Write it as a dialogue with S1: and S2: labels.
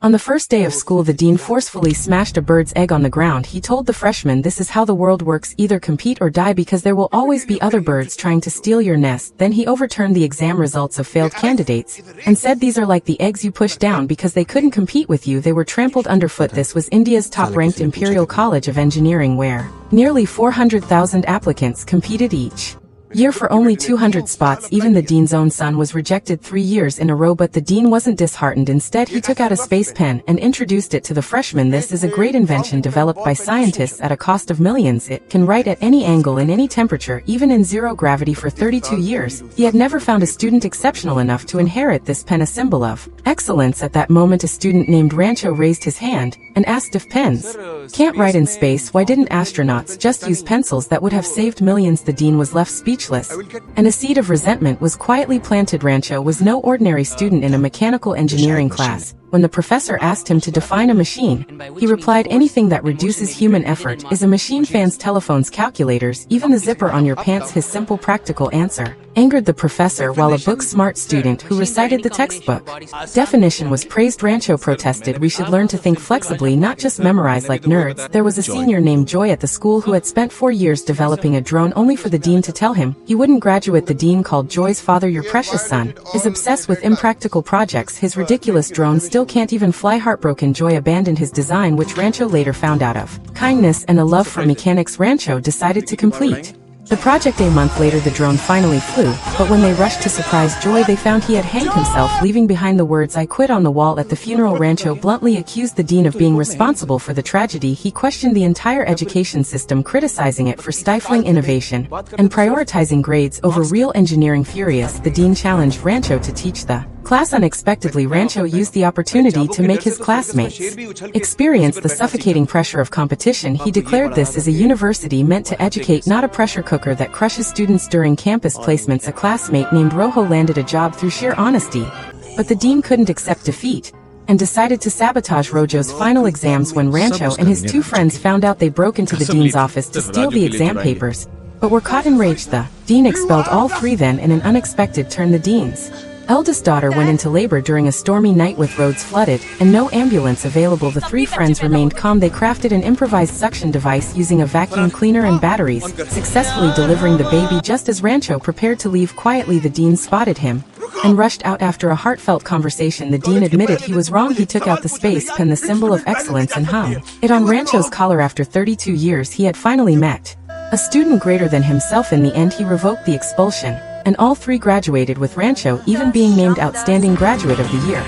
S1: On the first day of school, the dean forcefully smashed a bird's egg on the ground. He told the freshmen, "This is how the world works, either compete or die because there will always be other birds trying to steal your nest." Then he overturned the exam results of failed candidates and said, "These are like the eggs you pushed down because they couldn't compete with you, they were trampled underfoot." This was India's top-ranked Imperial College of Engineering, where nearly 400,000 applicants competed each year for only 200 spots. Even the dean's own son was rejected 3 years in a row, but the dean wasn't disheartened. Instead, he took out a space pen and introduced it to the freshmen. "This is a great invention developed by scientists at a cost of millions. It can write at any angle in any temperature, even in zero gravity." For 32 years, he had never found a student exceptional enough to inherit this pen, a symbol of excellence. At that moment, a student named Rancho raised his hand and asked, "If pens can't write in space, why didn't astronauts just use pencils? That would have saved millions." The dean was left speechless, and a seed of resentment was quietly planted. Rancho was no ordinary student in a mechanical engineering class. When the professor asked him to define a machine, he replied, "Anything that reduces human effort is a machine. Fans, telephones, calculators, even the zipper on your pants." His simple, practical answer angered the professor, while a book-smart student who recited the textbook definition was praised. Rancho protested, "We should learn to think flexibly, not just memorize like nerds." There was a senior named Joy at the school who had spent 4 years developing a drone, only for the dean to tell him he wouldn't graduate. The dean called Joy's father. "Your precious son is obsessed with impractical projects. His ridiculous drone still can't even fly." Heartbroken, Joy abandoned his design, which Rancho later found out of kindness and a love for mechanics. Rancho decided to complete the project. A month later, the drone finally flew, but when they rushed to surprise Joy, they found he had hanged himself, leaving behind the words, "I quit," on the wall. At the funeral, Rancho bluntly accused the dean of being responsible for the tragedy. He questioned the entire education system, criticizing it for stifling innovation and prioritizing grades over real engineering. Furious, the dean challenged Rancho to teach the class. Unexpectedly, Rancho used the opportunity to make his classmates experience the suffocating pressure of competition. He declared, "This is a university meant to educate, not a pressure cooker that crushes students." During campus placements, a classmate named Rojo landed a job through sheer honesty, but the dean couldn't accept defeat and decided to sabotage Rojo's final exams. When Rancho and his 2 friends found out, they broke into the dean's office to steal the exam papers, but were caught. Enraged, the dean expelled all 3. Then, in an unexpected turn, the dean's eldest daughter went into labor during a stormy night with roads flooded and no ambulance available. The 3 friends remained calm. They crafted an improvised suction device using a vacuum cleaner and batteries, successfully delivering the baby. Just as Rancho prepared to leave quietly, the dean spotted him and rushed out. After a heartfelt conversation, the dean admitted he was wrong. He took out the space pen, the symbol of excellence, and hung it on Rancho's collar. After 32 years, he had finally met a student greater than himself. In the end, he revoked the expulsion, and all 3 graduated with Rancho even being named Outstanding Graduate of the Year.